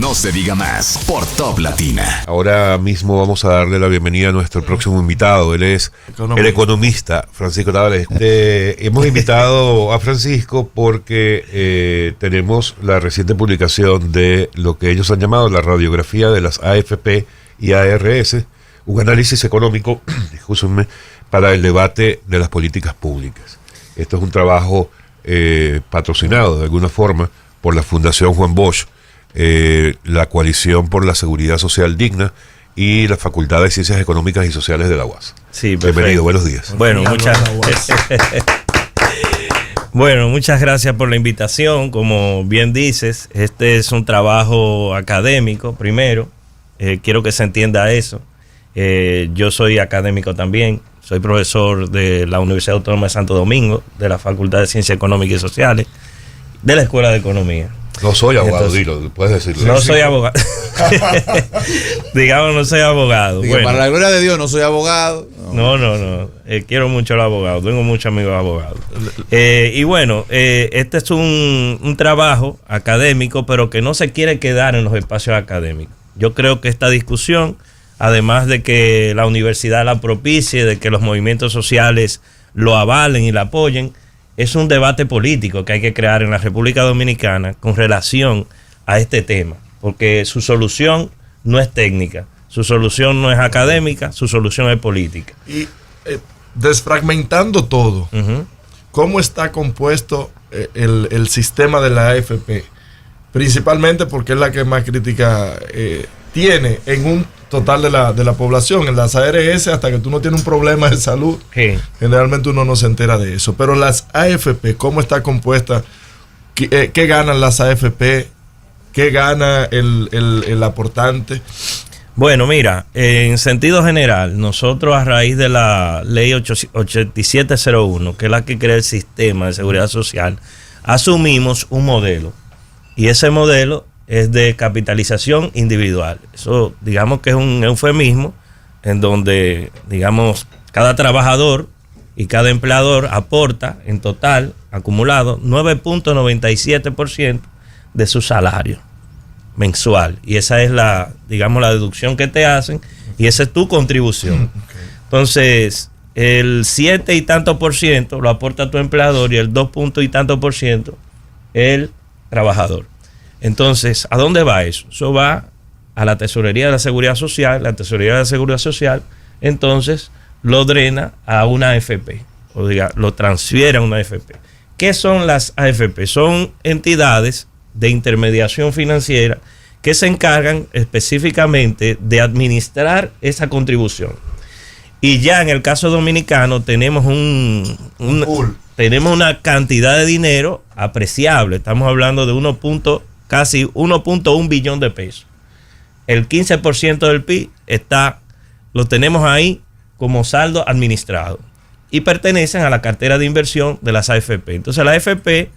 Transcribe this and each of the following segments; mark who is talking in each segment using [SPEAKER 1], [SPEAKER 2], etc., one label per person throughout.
[SPEAKER 1] No se diga más por Top Latina.
[SPEAKER 2] Ahora mismo vamos a darle la bienvenida a nuestro próximo invitado. Él es el economista Francisco Tavares. Hemos invitado a Francisco porque tenemos la reciente publicación de lo que ellos han llamado la radiografía de las AFP y ARS, un análisis económico, discúlpenme, para el debate de las políticas públicas. Esto es un trabajo patrocinado de alguna forma por la Fundación Juan Bosch, la Coalición por la Seguridad Social Digna y la Facultad de Ciencias Económicas y Sociales de la UAS.
[SPEAKER 3] Sí,
[SPEAKER 2] bienvenido, buenos días.
[SPEAKER 3] Bueno, muchas gracias por la invitación. Como bien dices, este es un trabajo académico, primero. Quiero que se entienda eso. Yo soy académico también. Soy profesor de la Universidad Autónoma de Santo Domingo, de la Facultad de Ciencias Económicas y Sociales, de la Escuela de Economía.
[SPEAKER 2] No soy abogado, dilo, puedes decirlo.
[SPEAKER 3] No soy abogado. Digamos, no soy abogado.
[SPEAKER 4] Bueno, para la gloria de Dios, no soy abogado.
[SPEAKER 3] No. Quiero mucho a los abogados. Tengo muchos amigos abogados. Y bueno, este es un trabajo académico, pero que no se quiere quedar en los espacios académicos. Yo creo que esta discusión, además de que la universidad la propicie, de que los movimientos sociales lo avalen y la apoyen, es un debate político que hay que crear en la República Dominicana con relación a este tema, porque su solución no es técnica, su solución no es académica, su solución es política.
[SPEAKER 5] Y desfragmentando todo, ¿cómo está compuesto el sistema de la AFP? Principalmente porque es la que más crítica tiene en un total de la población. En las ARS, hasta que tú no tienes un problema de salud, generalmente uno no se entera de eso. Pero las AFP, ¿cómo está compuesta? ¿Qué ganan las AFP? ¿Qué gana el aportante?
[SPEAKER 3] Bueno, mira, en sentido general, nosotros a raíz de la ley 8701, que es la que crea el sistema de seguridad social, asumimos un modelo. Y ese modelo es de capitalización individual. Eso, digamos que es un eufemismo en donde, digamos, cada trabajador y cada empleador aporta en total, acumulado, 9.97% de su salario mensual. Y esa es la deducción que te hacen y esa es tu contribución. Entonces, el 7 y tanto por ciento lo aporta tu empleador y el 2 y tanto por ciento el trabajador. Entonces, ¿a dónde va eso? Eso va a la Tesorería de la Seguridad Social. La Tesorería de la Seguridad Social, entonces, lo drena a una AFP, lo transfiere a una AFP. ¿Qué son las AFP? Son entidades de intermediación financiera que se encargan específicamente de administrar esa contribución. Y ya en el caso dominicano tenemos tenemos una cantidad de dinero apreciable. Estamos hablando de casi 1.1 billón de pesos. El 15% del PIB lo tenemos ahí como saldo administrado y pertenecen a la cartera de inversión de las AFP. Entonces las AFP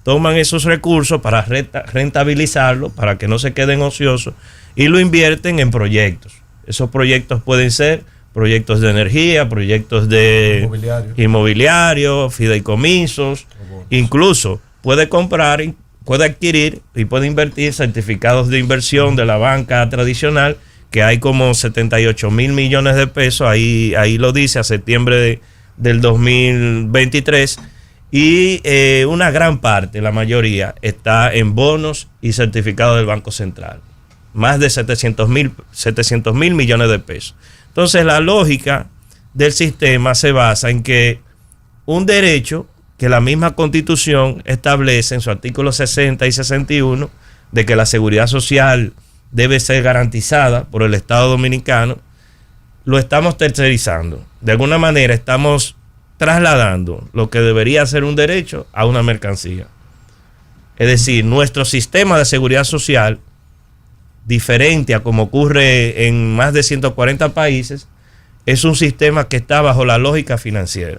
[SPEAKER 3] toman esos recursos para rentabilizarlo, para que no se queden ociosos, y lo invierten en proyectos. Esos proyectos pueden ser proyectos de energía, proyectos de inmobiliario, fideicomisos, incluso puede adquirir y puede invertir certificados de inversión de la banca tradicional, que hay como 78 mil millones de pesos, ahí lo dice, a septiembre del 2023, y una gran parte, la mayoría, está en bonos y certificados del Banco Central, más de 700 mil millones de pesos. Entonces la lógica del sistema se basa en que un derecho que la misma Constitución establece en su artículo 60 y 61 de que la seguridad social debe ser garantizada por el Estado Dominicano, lo estamos tercerizando. De alguna manera estamos trasladando lo que debería ser un derecho a una mercancía. Es decir, nuestro sistema de seguridad social, diferente a como ocurre en más de 140 países, es un sistema que está bajo la lógica financiera.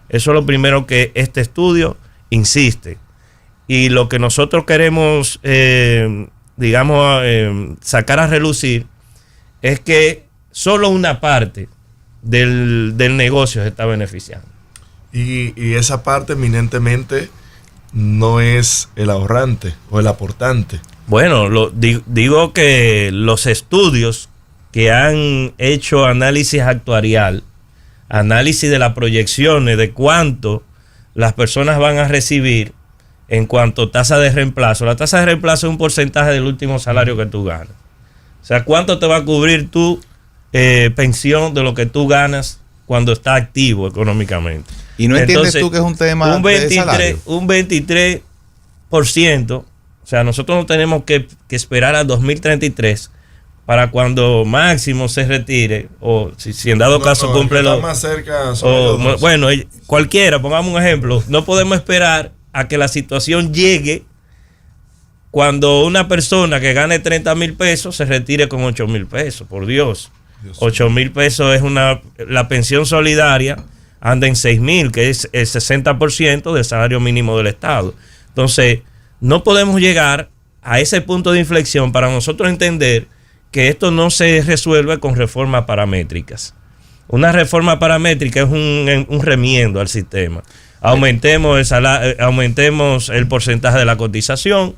[SPEAKER 3] Eso es lo primero que este estudio insiste. Y lo que nosotros queremos, sacar a relucir es que solo una parte del negocio se está beneficiando.
[SPEAKER 5] Y esa parte eminentemente no es el ahorrante o el aportante.
[SPEAKER 3] Bueno, digo que los estudios que han hecho análisis actuarial, análisis de las proyecciones de cuánto las personas van a recibir en cuanto a tasa de reemplazo. La tasa de reemplazo es un porcentaje del último salario que tú ganas. O sea, ¿cuánto te va a cubrir tu pensión de lo que tú ganas cuando estás activo económicamente?
[SPEAKER 4] ¿Y no entiendes tú que es un tema de salario?
[SPEAKER 3] Un 23%. O sea, nosotros no tenemos que esperar al 2033 para cuando máximo se retire, o si en dado caso cumple los...
[SPEAKER 5] más cerca
[SPEAKER 3] bueno, cualquiera, pongamos un ejemplo. No podemos esperar a que la situación llegue cuando una persona que gane 30,000 pesos se retire con 8,000 pesos. Por Dios. 8,000 pesos es la pensión solidaria, anda en 6,000, que es el 60% del salario mínimo del Estado. Entonces, no podemos llegar a ese punto de inflexión para nosotros entender que esto no se resuelve con reformas paramétricas. Una reforma paramétrica es un remiendo al sistema. Aumentemos el porcentaje de la cotización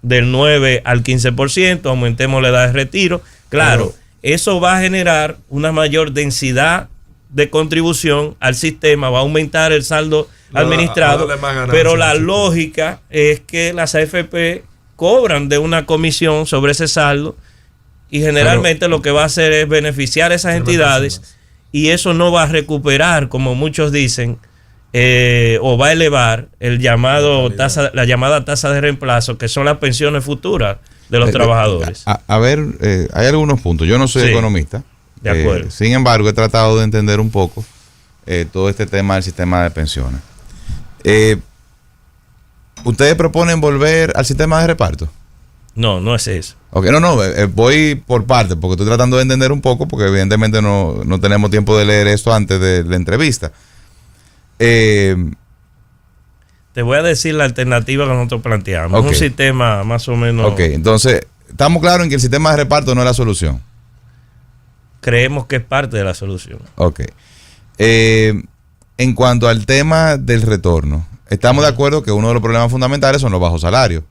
[SPEAKER 3] del 9 al 15%, aumentemos la edad de retiro. Claro, eso va a generar una mayor densidad de contribución al sistema, va a aumentar el saldo administrado, pero la lógica es que las AFP cobran de una comisión sobre ese saldo y generalmente lo que va a hacer es beneficiar a esas entidades y eso no va a recuperar, como muchos dicen, o va a elevar la llamada tasa de reemplazo, que son las pensiones futuras de los trabajadores.
[SPEAKER 4] A ver, hay algunos puntos. Yo no soy economista.
[SPEAKER 3] De acuerdo.
[SPEAKER 4] Sin embargo, he tratado de entender un poco todo este tema del sistema de pensiones. ¿Ustedes proponen volver al sistema de reparto?
[SPEAKER 3] No es eso.
[SPEAKER 4] Okay, voy por partes, porque estoy tratando de entender un poco, porque evidentemente no tenemos tiempo de leer esto antes de la entrevista.
[SPEAKER 3] Te voy a decir la alternativa que nosotros planteamos. Okay. Un sistema más o menos...
[SPEAKER 4] Ok, entonces, estamos claros en que el sistema de reparto no es la solución.
[SPEAKER 3] Creemos que es parte de la solución.
[SPEAKER 4] Ok. En cuanto al tema del retorno, estamos de acuerdo que uno de los problemas fundamentales son los bajos salarios.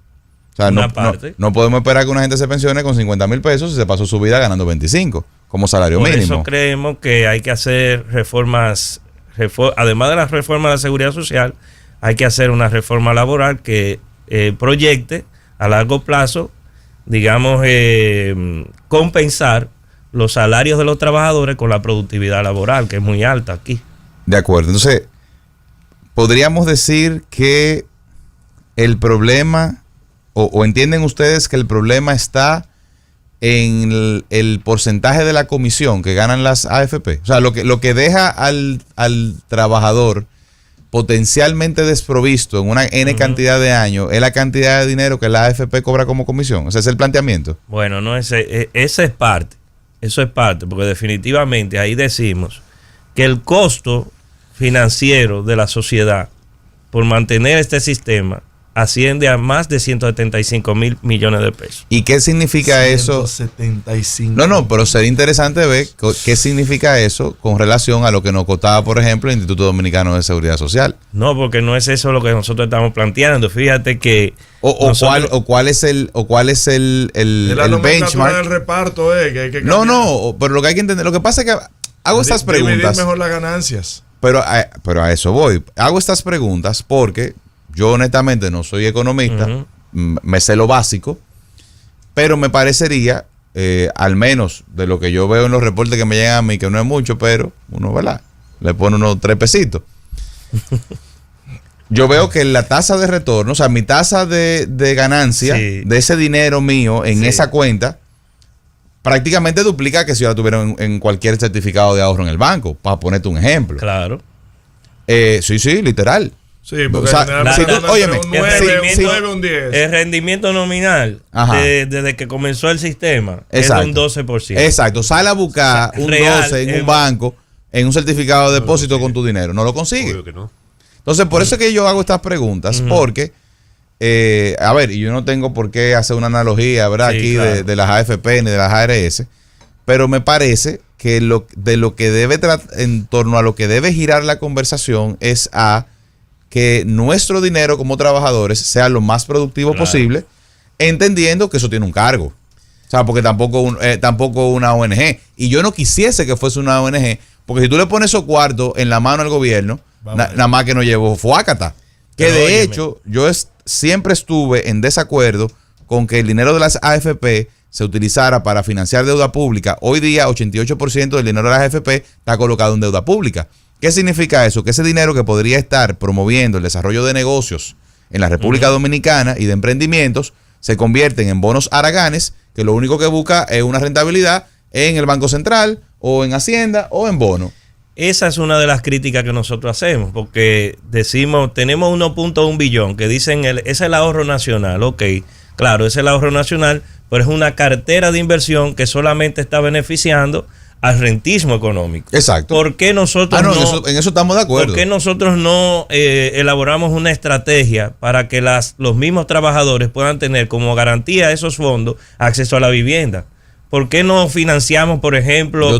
[SPEAKER 4] O sea, no podemos esperar que una gente se pensione con 50,000 pesos y se pasó su vida ganando 25 como salario mínimo.
[SPEAKER 3] Por eso creemos que hay que hacer reformas, además de las reformas de la seguridad social, hay que hacer una reforma laboral que proyecte a largo plazo, digamos, compensar los salarios de los trabajadores con la productividad laboral, que es muy alta aquí.
[SPEAKER 4] De acuerdo. Entonces, podríamos decir que el problema, o entienden ustedes que el problema está en el porcentaje de la comisión que ganan las AFP. O sea, lo que deja al trabajador potencialmente desprovisto en una N cantidad de años es la cantidad de dinero que la AFP cobra como comisión. Ese es el planteamiento.
[SPEAKER 3] Bueno, no, ese es parte. Eso es parte, porque definitivamente ahí decimos que el costo financiero de la sociedad por mantener este sistema asciende a más de 175,000 millones de pesos.
[SPEAKER 4] ¿Y qué significa
[SPEAKER 5] 175.
[SPEAKER 4] eso? No, pero sería interesante ver qué significa eso con relación a lo que nos costaba, por ejemplo, el Instituto Dominicano de Seguridad Social.
[SPEAKER 3] No, porque no es eso lo que nosotros estamos planteando. Fíjate que
[SPEAKER 4] cuál es el benchmark
[SPEAKER 5] del reparto, que hay que cambiar.
[SPEAKER 4] No, pero lo que hay que entender, lo que pasa es que hago estas preguntas.
[SPEAKER 5] Dividir mejor las ganancias.
[SPEAKER 4] Pero a eso voy. Hago estas preguntas porque yo honestamente no soy economista, me sé lo básico, pero me parecería, al menos de lo que yo veo en los reportes que me llegan a mí, que no es mucho, pero uno, ¿verdad?, le pone unos 3 pesitos. Yo veo que la tasa de retorno, o sea, mi tasa de ganancia de ese dinero mío en esa cuenta, prácticamente duplica que si yo la tuviera en cualquier certificado de ahorro en el banco, para ponerte un ejemplo.
[SPEAKER 3] Claro.
[SPEAKER 4] Sí, literal.
[SPEAKER 5] Sí, porque
[SPEAKER 3] el rendimiento nominal desde que comenzó el sistema es de un 12%.
[SPEAKER 4] Exacto, sale a buscar un 12 en un banco, en un certificado de depósito con tu dinero. No lo consigue.
[SPEAKER 2] Obvio que no.
[SPEAKER 4] Entonces, por eso es que yo hago estas preguntas, porque, a ver, y yo no tengo por qué hacer una analogía, ¿verdad?
[SPEAKER 3] Sí,
[SPEAKER 4] aquí
[SPEAKER 3] claro,
[SPEAKER 4] de las AFP ni de las ARS, pero me parece que en torno a lo que debe girar la conversación es a que nuestro dinero como trabajadores sea lo más productivo posible, entendiendo que eso tiene un cargo. O sea, porque tampoco una ONG. Y yo no quisiese que fuese una ONG, porque si tú le pones esos cuartos en la mano al gobierno, nada más que no llevo fuácata. Que de hecho, yo siempre estuve en desacuerdo con que el dinero de las AFP se utilizara para financiar deuda pública. Hoy día, 88% del dinero de las AFP está colocado en deuda pública. ¿Qué significa eso? Que ese dinero que podría estar promoviendo el desarrollo de negocios en la República Dominicana y de emprendimientos, se convierten en bonos haraganes, que lo único que busca es una rentabilidad en el Banco Central, o en Hacienda, o en bono.
[SPEAKER 3] Esa es una de las críticas que nosotros hacemos, porque decimos, tenemos 1.1 billón, que dicen, es el ahorro nacional. Ok, claro, es el ahorro nacional, pero es una cartera de inversión que solamente está beneficiando al rentismo económico.
[SPEAKER 4] Exacto.
[SPEAKER 3] ¿Por qué nosotros
[SPEAKER 4] en eso estamos de acuerdo?
[SPEAKER 3] ¿Por qué nosotros no elaboramos una estrategia para que los mismos trabajadores puedan tener como garantía de esos fondos acceso a la vivienda? ¿Por qué no financiamos, por ejemplo,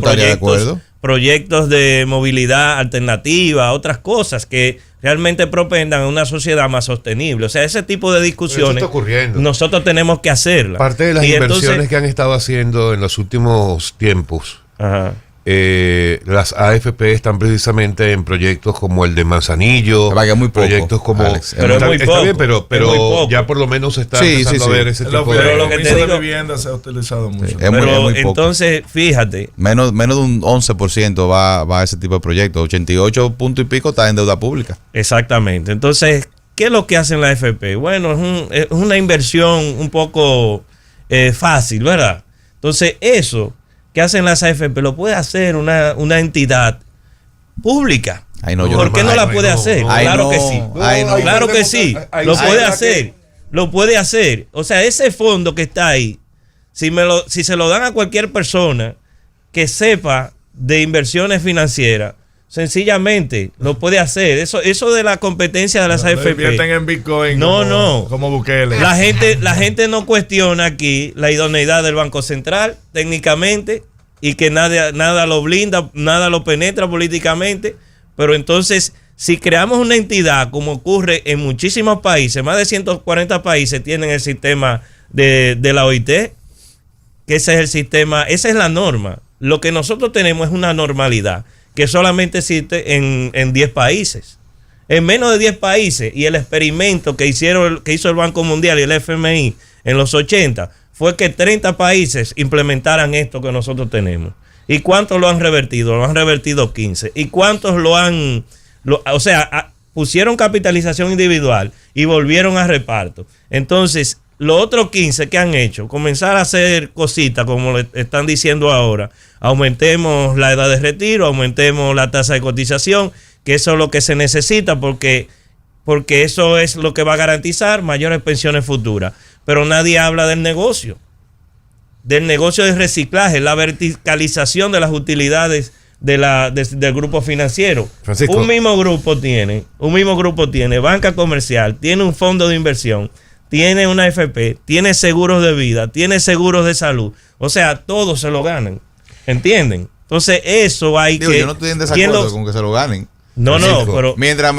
[SPEAKER 3] proyectos de movilidad alternativa, otras cosas que realmente propendan a una sociedad más sostenible? O sea, ese tipo de discusiones
[SPEAKER 2] está ocurriendo.
[SPEAKER 3] Nosotros tenemos que hacerlas.
[SPEAKER 2] Parte de las inversiones que han estado haciendo en los últimos tiempos, las AFP están precisamente en proyectos como el de Manzanillo,
[SPEAKER 4] muy poco,
[SPEAKER 2] proyectos como
[SPEAKER 4] Alex,
[SPEAKER 3] pero
[SPEAKER 2] está,
[SPEAKER 3] muy
[SPEAKER 2] está
[SPEAKER 3] poco,
[SPEAKER 2] bien, pero ya por lo menos se está empezando a ver ese tipo
[SPEAKER 5] de
[SPEAKER 3] lo que te digo,
[SPEAKER 5] vivienda se ha utilizado mucho.
[SPEAKER 4] Sí,
[SPEAKER 3] pero
[SPEAKER 4] muy poco.
[SPEAKER 3] entonces, fíjate,
[SPEAKER 4] menos de un 11% va a ese tipo de proyectos. 88 punto y pico está en deuda pública.
[SPEAKER 3] exactamente. Entonces, ¿qué es lo que hacen la AFP? Bueno, es una inversión un poco fácil, ¿verdad? Entonces, eso que hacen las AFP lo puede hacer una entidad pública. ¿Por qué no la puede hacer? Claro que sí. Claro que sí. Lo puede hacer. Lo puede hacer. O sea, ese fondo que está ahí, si se lo dan a cualquier persona que sepa de inversiones financieras, sencillamente lo puede hacer. Eso de la competencia de las AFP.
[SPEAKER 5] Invierten en Bitcoin.
[SPEAKER 3] No.
[SPEAKER 5] Como Bukele.
[SPEAKER 3] La gente no cuestiona aquí la idoneidad del Banco Central técnicamente, y que nada lo blinda, nada lo penetra políticamente. Pero entonces, si creamos una entidad, como ocurre en muchísimos países, más de 140 países tienen el sistema de la OIT, que ese es el sistema, esa es la norma. Lo que nosotros tenemos es una normalidad que solamente existe en 10 países. En menos de 10 países, y el experimento que hizo el Banco Mundial y el FMI en los 80 fue que 30 países implementaran esto que nosotros tenemos. ¿Y cuántos lo han revertido? Lo han revertido 15. ¿Y cuántos pusieron capitalización individual y volvieron a reparto? Entonces, los otros 15 que han hecho, comenzar a hacer cositas como le están diciendo ahora. Aumentemos la edad de retiro, aumentemos la tasa de cotización, que eso es lo que se necesita porque eso es lo que va a garantizar mayores pensiones futuras. Pero nadie habla del negocio de reciclaje, la verticalización de las utilidades del grupo financiero.
[SPEAKER 2] Francisco.
[SPEAKER 3] Un mismo grupo tiene banca comercial, tiene un fondo de inversión, tiene una AFP, tiene seguros de vida, tiene seguros de salud. O sea, todos se lo ganan. ¿Entienden? Entonces, eso hay que...
[SPEAKER 4] Yo no estoy en desacuerdo con que se lo ganen.
[SPEAKER 3] No, pero...
[SPEAKER 4] Mientras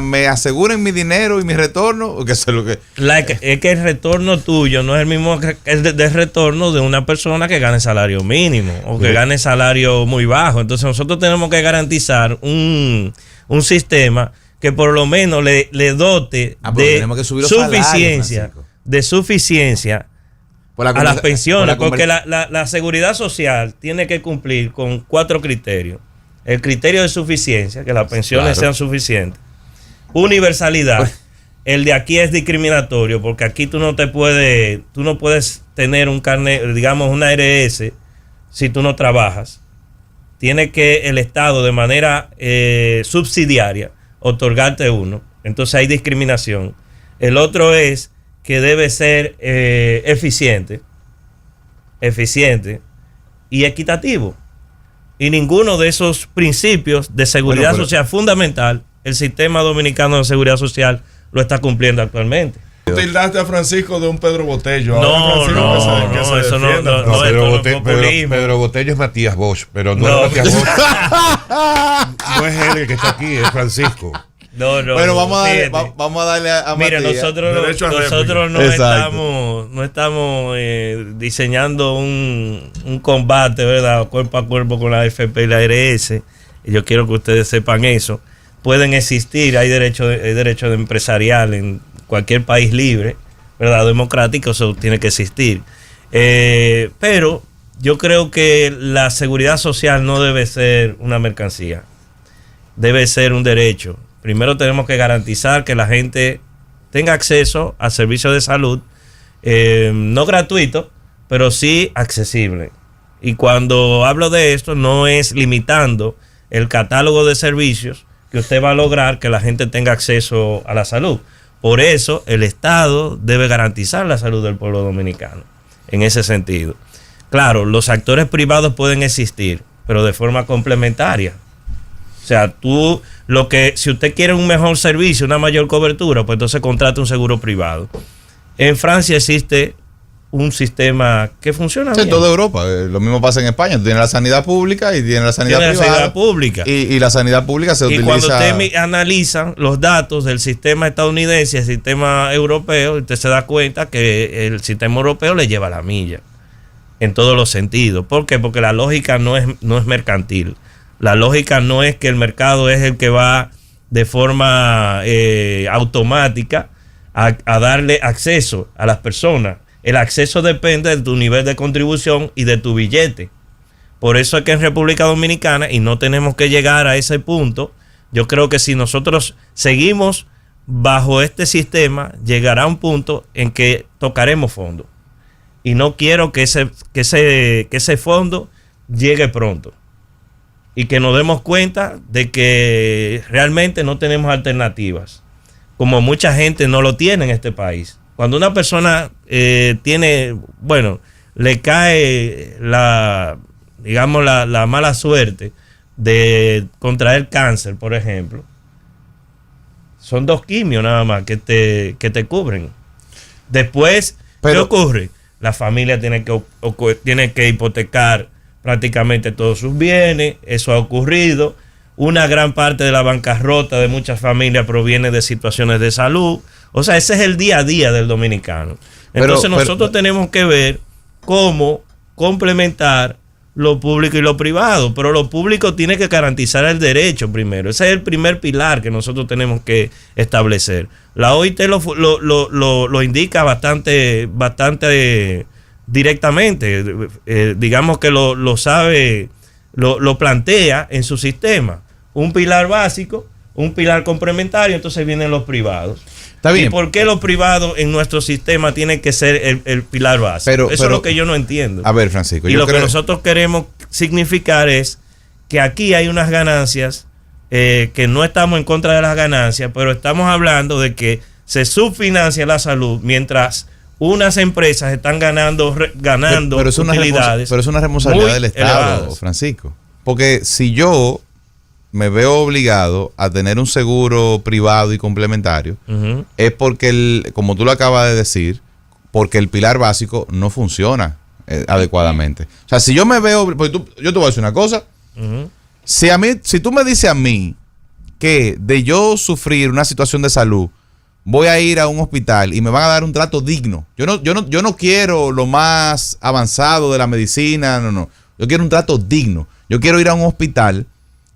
[SPEAKER 4] me aseguren mi dinero y mi retorno, que sé lo que...
[SPEAKER 3] Es que el retorno tuyo no es el mismo que el del retorno de una persona que gane salario mínimo o que gane salario muy bajo. Entonces, nosotros tenemos que garantizar un sistema que por lo menos le dote de suficiencia a las pensiones, porque la seguridad social tiene que cumplir con 4 criterios. El criterio de suficiencia, que las pensiones sean suficientes. Universalidad. El de aquí es discriminatorio, porque aquí tú no puedes tener un carnet, digamos una ARS, si tú no trabajas. Tiene que el Estado de manera subsidiaria otorgarte uno. Entonces hay discriminación. El otro es que debe ser eficiente y equitativo. Y ninguno de esos principios de seguridad social fundamental, el sistema dominicano de seguridad social lo está cumpliendo actualmente.
[SPEAKER 5] Tildaste a Francisco de un Pedro Botello.
[SPEAKER 2] Pedro Botello es Matías Bosch, pero no es Matías Bosch. No es él el que está aquí, es Francisco.
[SPEAKER 4] Bueno, vamos a darle a
[SPEAKER 3] Mira,
[SPEAKER 4] Matías.
[SPEAKER 3] nosotros no estamos diseñando un combate, ¿verdad? Cuerpo a cuerpo con la AFP y la ARS. Y yo quiero que ustedes sepan eso. Pueden existir, hay derecho empresarial en cualquier país libre, ¿verdad? Democrático, eso tiene que existir. Pero yo creo que la seguridad social no debe ser una mercancía, debe ser un derecho. Primero tenemos que garantizar que la gente tenga acceso a servicios de salud, no gratuito, pero sí accesible. Y cuando hablo de esto, no es limitando el catálogo de servicios que usted va a lograr que la gente tenga acceso a la salud. Por eso el Estado debe garantizar la salud del pueblo dominicano, en ese sentido. Claro, los actores privados pueden existir, pero de forma complementaria. O sea, si usted quiere un mejor servicio, una mayor cobertura, pues entonces contrate un seguro privado. En Francia existe un sistema que funciona bien.
[SPEAKER 4] En toda Europa, lo mismo pasa en España. Tú tienes la sanidad pública y tienes la sanidad privada.
[SPEAKER 3] La sanidad pública.
[SPEAKER 4] Y la sanidad pública se utiliza.
[SPEAKER 3] Y cuando usted analiza los datos del sistema estadounidense y el sistema europeo, usted se da cuenta que el sistema europeo le lleva la milla en todos los sentidos. ¿Por qué? Porque la lógica no es mercantil. La lógica no es que el mercado es el que va de forma automática a darle acceso a las personas. El acceso depende de tu nivel de contribución y de tu billete. Por eso es que en República Dominicana, y no tenemos que llegar a ese punto, yo creo que si nosotros seguimos bajo este sistema, llegará un punto en que tocaremos fondo. Y no quiero que ese fondo llegue pronto. Y que nos demos cuenta de que realmente no tenemos alternativas, como mucha gente no lo tiene en este país. Cuando una persona le cae la mala suerte de contraer cáncer, por ejemplo, son 2 quimios nada más que te cubren. Después, ¿qué ocurre? La familia tiene que hipotecar prácticamente todos sus bienes. Eso ha ocurrido. Una gran parte de la bancarrota de muchas familias proviene de situaciones de salud. O sea, ese es el día a día del dominicano. Entonces nosotros tenemos que ver cómo complementar lo público y lo privado. Pero lo público tiene que garantizar el derecho primero. Ese es el primer pilar que nosotros tenemos que establecer. La OIT lo indica bastante directamente. Digamos que lo sabe, lo plantea en su sistema. Un pilar básico, un pilar complementario, entonces vienen los privados.
[SPEAKER 4] Está bien.
[SPEAKER 3] ¿Y por qué los privados en nuestro sistema tienen que ser el pilar básico? Eso es lo que yo no entiendo.
[SPEAKER 4] A ver, Francisco.
[SPEAKER 3] Y lo que nosotros queremos significar es que aquí hay unas ganancias, que no estamos en contra de las ganancias, pero estamos hablando de que se subfinancia la salud mientras unas empresas están ganando
[SPEAKER 4] pero es
[SPEAKER 3] utilidades.
[SPEAKER 4] Pero es una responsabilidad del Estado, Francisco. Porque si yo me veo obligado a tener un seguro privado y complementario, es porque, como tú lo acabas de decir, porque el pilar básico no funciona adecuadamente. O sea, si yo me veo, pues yo te voy a decir una cosa, si tú me dices a mí que de yo sufrir una situación de salud, voy a ir a un hospital y me van a dar un trato digno. Yo no quiero lo más avanzado de la medicina, no. Yo quiero un trato digno. Yo quiero ir a un hospital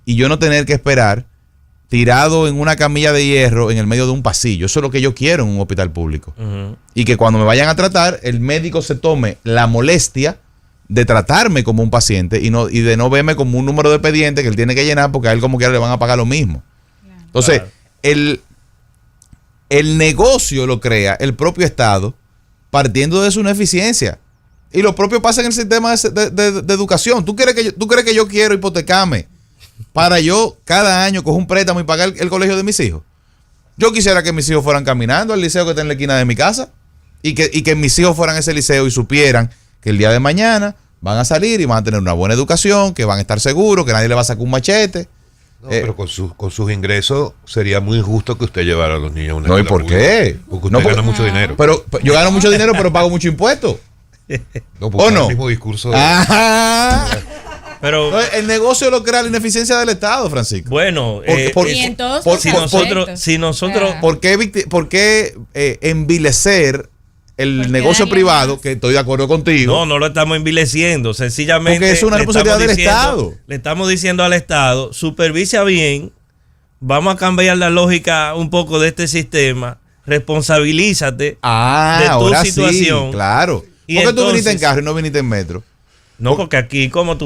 [SPEAKER 4] y yo no tener que esperar tirado en una camilla de hierro en el medio de un pasillo. Eso es lo que yo quiero en un hospital público. Y que cuando me vayan a tratar, el médico se tome la molestia de tratarme como un paciente y de no verme como un número de expediente que él tiene que llenar porque a él como quiera le van a pagar lo mismo. Entonces, el negocio lo crea el propio Estado partiendo de su ineficiencia. Y lo propio pasa en el sistema de educación. ¿Tú crees que yo quiero hipotecarme para yo cada año coger un préstamo y pagar el colegio de mis hijos? Yo quisiera que mis hijos fueran caminando al liceo que está en la esquina de mi casa y que mis hijos fueran a ese liceo y supieran que el día de mañana van a salir y van a tener una buena educación, que van a estar seguros, que nadie le va a sacar un machete.
[SPEAKER 2] No, pero con sus ingresos sería muy injusto que usted llevara a los niños a una
[SPEAKER 4] No, ¿y
[SPEAKER 2] escuela
[SPEAKER 4] por
[SPEAKER 2] pública,
[SPEAKER 4] qué?
[SPEAKER 2] porque usted gana mucho dinero.
[SPEAKER 4] Pero yo gano mucho dinero, pero pago mucho impuesto.
[SPEAKER 2] No, porque
[SPEAKER 4] ¿O no?
[SPEAKER 2] el mismo discurso.
[SPEAKER 3] Pero
[SPEAKER 4] el negocio lo crea la ineficiencia del Estado, Francisco.
[SPEAKER 3] bueno, si nosotros
[SPEAKER 4] ¿Por qué envilecer el negocio privado? Que estoy de acuerdo contigo.
[SPEAKER 3] no lo estamos envileciendo, sencillamente
[SPEAKER 4] porque es una responsabilidad del Estado.
[SPEAKER 3] Le estamos diciendo al Estado, supervisa bien, vamos a cambiar la lógica un poco de este sistema, responsabilízate de tu
[SPEAKER 4] ahora
[SPEAKER 3] situación.
[SPEAKER 4] Sí, claro. ¿Por qué tú viniste en carro y no viniste en metro?
[SPEAKER 3] No, porque aquí, ¿cómo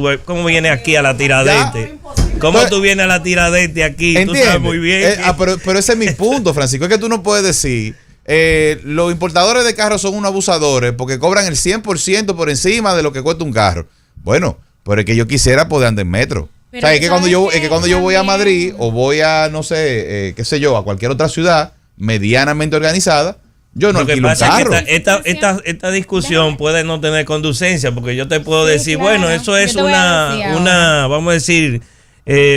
[SPEAKER 3] vienes aquí a la Tiradentes? ¿Cómo tú vienes a la Tiradentes aquí?
[SPEAKER 4] ¿Entiendes?
[SPEAKER 3] Tú sabes muy bien.
[SPEAKER 4] Pero ese es mi punto, Francisco. Es que tú no puedes decir, los importadores de carros son unos abusadores porque cobran el 100% por encima de lo que cuesta un carro. Bueno, pero es que yo quisiera poder andar en metro.
[SPEAKER 6] Pero
[SPEAKER 4] o sea, es que cuando yo voy a Madrid o voy a, no sé, qué sé yo, a cualquier otra ciudad medianamente organizada, yo no alquilo un carro.
[SPEAKER 3] Es que esta discusión puede no tener conducencia, porque yo te puedo decir,
[SPEAKER 6] claro.
[SPEAKER 3] bueno, eso es vamos a decir,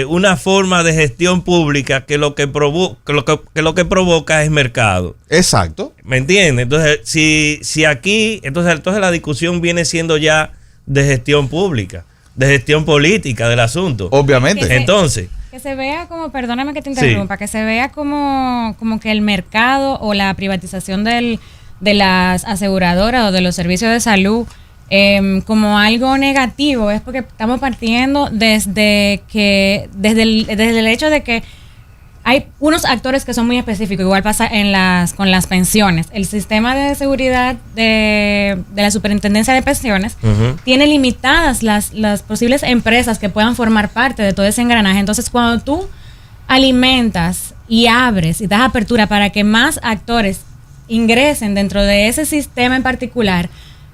[SPEAKER 3] una forma de gestión pública que lo que provoca es mercado.
[SPEAKER 4] Exacto.
[SPEAKER 3] ¿Me entiendes? Entonces, si aquí, entonces la discusión viene siendo ya de gestión pública, de gestión política del asunto.
[SPEAKER 4] Obviamente.
[SPEAKER 3] Entonces,
[SPEAKER 6] que se vea como, perdóname que te interrumpa, que se vea como que el mercado o la privatización de las aseguradoras o de los servicios de salud como algo negativo, es porque estamos partiendo desde el hecho de que hay unos actores que son muy específicos, igual pasa con las pensiones. El sistema de seguridad de la Superintendencia de Pensiones tiene limitadas las posibles empresas que puedan formar parte de todo ese engranaje. Entonces, cuando tú alimentas y abres y das apertura para que más actores ingresen dentro de ese sistema en particular,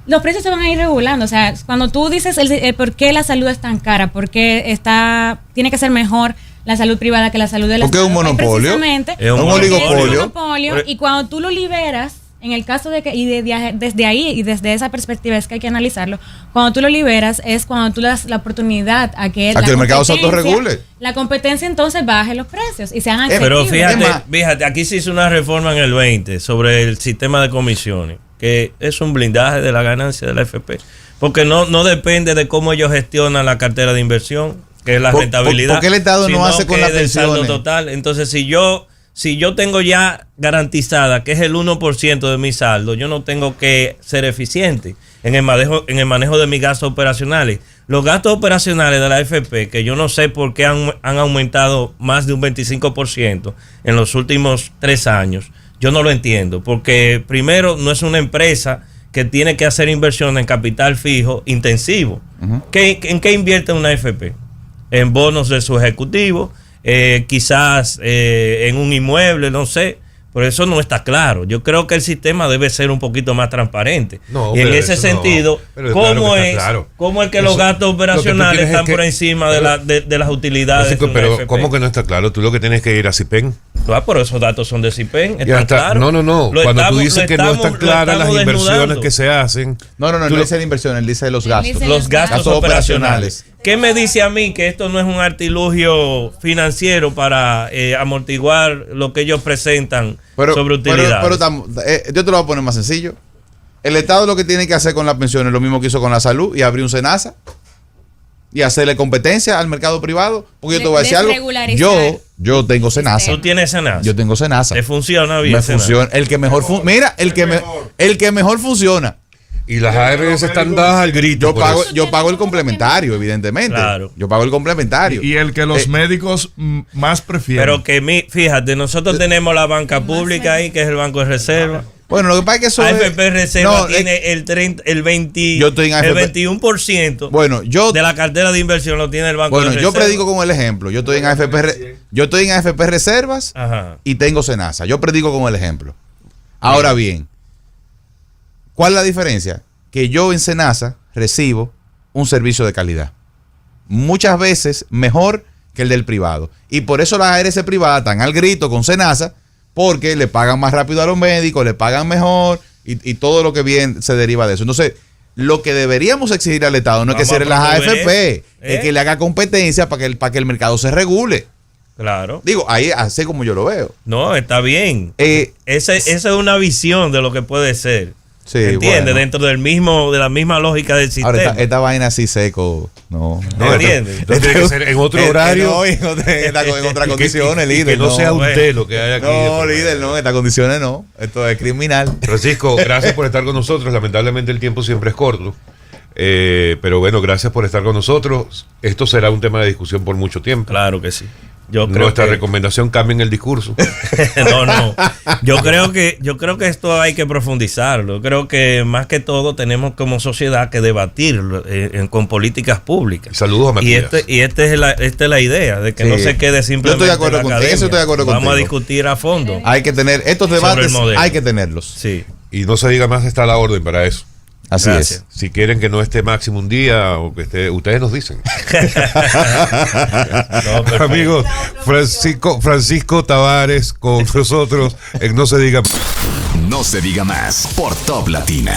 [SPEAKER 6] los precios se van a ir regulando. O sea, cuando tú dices por qué la salud es tan cara, por qué tiene que ser mejor la salud privada que la salud de la
[SPEAKER 4] porque es un monopolio,
[SPEAKER 3] es un
[SPEAKER 4] oligopolio.
[SPEAKER 6] Y cuando tú lo liberas, en el caso de que, desde ahí y desde esa perspectiva es que hay que analizarlo, cuando tú lo liberas es cuando tú le das la oportunidad a que
[SPEAKER 4] el mercado se autorregule.
[SPEAKER 6] La competencia entonces baje los precios y sean efectivos.
[SPEAKER 3] Pero fíjate, aquí se hizo una reforma en el 20 sobre el sistema de comisiones, que es un blindaje de la ganancia de la AFP, porque no depende de cómo ellos gestionan la cartera de inversión, que es la rentabilidad.
[SPEAKER 4] ¿Por qué el Estado no hace con las pensiones?
[SPEAKER 3] Total. Entonces, si yo tengo ya garantizada que es el 1% de mi saldo, yo no tengo que ser eficiente en el manejo de mis gastos operacionales. Los gastos operacionales de la AFP, que yo no sé por qué han aumentado más de un 25% en los últimos 3 años, yo no lo entiendo, porque primero no es una empresa que tiene que hacer inversión en capital fijo intensivo. ¿En qué invierte una AFP? En bonos de su ejecutivo, quizás en un inmueble, no sé. Por eso no está claro. Yo creo que el sistema debe ser un poquito más transparente. Y en ese sentido, ¿cómo es que los gastos operacionales están por encima de las utilidades?
[SPEAKER 2] Pero ¿cómo que no está claro? Tú lo que tienes que ir a CIPEN.
[SPEAKER 3] Pero esos datos son de CIPEN.
[SPEAKER 2] Claro. No. Cuando tú dices que no están claras las inversiones que se hacen.
[SPEAKER 4] No dice de inversiones, él dice de los gastos.
[SPEAKER 3] Los gastos operacionales. ¿Qué me dice a mí que esto no es un artilugio financiero para amortiguar lo que ellos presentan sobre utilidades?
[SPEAKER 4] Yo te lo voy a poner más sencillo. El Estado lo que tiene que hacer con las pensiones es lo mismo que hizo con la salud y abrir un SENASA y hacerle competencia al mercado privado. Porque yo te voy a decir algo. Yo tengo SENASA.
[SPEAKER 3] ¿Tú tienes SENASA?
[SPEAKER 4] Yo tengo SENASA.
[SPEAKER 3] ¿Te funciona bien?
[SPEAKER 4] Me funciona. El que mejor funciona. El que mejor funciona.
[SPEAKER 2] Y las ARS están dadas al grito.
[SPEAKER 4] Yo pago el complementario, evidentemente.
[SPEAKER 3] Claro.
[SPEAKER 4] Yo pago el complementario.
[SPEAKER 5] Y el que los médicos más prefieren.
[SPEAKER 3] Pero que fíjate, nosotros tenemos la banca pública ahí, que es el Banco de Reserva.
[SPEAKER 4] Bueno, lo que pasa es que eso
[SPEAKER 3] AFP Reserva tiene el 21% de la cartera de inversión lo tiene el Banco de Reserva.
[SPEAKER 4] Yo predico con el ejemplo. Yo estoy en AFP Reservas y tengo SENASA. Yo predico con el ejemplo. Ahora bien, ¿cuál es la diferencia? Que yo en SENASA recibo un servicio de calidad. Muchas veces mejor que el del privado. Y por eso las ARS privadas están al grito con SENASA, porque le pagan más rápido a los médicos, le pagan mejor y todo lo que bien se deriva de eso. Entonces, lo que deberíamos exigir al Estado no es que cierre las AFP, es que le haga competencia para que el mercado se regule.
[SPEAKER 3] Claro.
[SPEAKER 4] Digo, ahí así como yo lo veo.
[SPEAKER 3] No, está bien. Esa es una visión de lo que puede ser.
[SPEAKER 4] Sí,
[SPEAKER 3] ¿entiendes?
[SPEAKER 4] bueno.
[SPEAKER 3] Dentro de la misma lógica del sistema.
[SPEAKER 4] Ahora, esta vaina así seco, no.
[SPEAKER 3] ¿Entiendes?
[SPEAKER 2] Esto tiene que ser en otro horario.
[SPEAKER 4] No, en otras condiciones,
[SPEAKER 2] y
[SPEAKER 4] líder.
[SPEAKER 2] que no sea un té lo que hay aquí.
[SPEAKER 4] No, líder, no, en estas condiciones no. Esto es criminal.
[SPEAKER 2] Francisco, gracias por estar con nosotros. Lamentablemente el tiempo siempre es corto. Pero bueno, gracias por estar con nosotros. Esto será un tema de discusión por mucho tiempo.
[SPEAKER 3] Claro que sí. Yo creo
[SPEAKER 2] Nuestra
[SPEAKER 3] que...
[SPEAKER 2] recomendación, cambien el discurso.
[SPEAKER 3] No. Yo creo que esto hay que profundizarlo. Yo creo que más que todo tenemos como sociedad que debatirlo con políticas públicas.
[SPEAKER 2] Y saludos a Matías.
[SPEAKER 3] Esta es la idea, de que
[SPEAKER 4] Sí.
[SPEAKER 3] no se quede simplemente
[SPEAKER 4] Yo estoy de acuerdo
[SPEAKER 3] en la
[SPEAKER 4] contigo,
[SPEAKER 3] academia.
[SPEAKER 4] eso estoy de acuerdo
[SPEAKER 3] Vamos a
[SPEAKER 4] contigo.
[SPEAKER 3] discutir a fondo.
[SPEAKER 4] Hay que tener estos
[SPEAKER 3] Sobre
[SPEAKER 4] debates,
[SPEAKER 3] el modelo.
[SPEAKER 4] hay que tenerlos.
[SPEAKER 3] Sí.
[SPEAKER 2] Y no se diga más, está la orden para eso.
[SPEAKER 4] Así
[SPEAKER 3] Gracias.
[SPEAKER 4] es.
[SPEAKER 2] Si quieren que no esté Máximo un día o que esté, ustedes nos dicen.
[SPEAKER 3] No, perfecto.
[SPEAKER 2] Amigos, Francisco Tavares con nosotros en No se diga más.
[SPEAKER 1] No se diga más por Top Latina.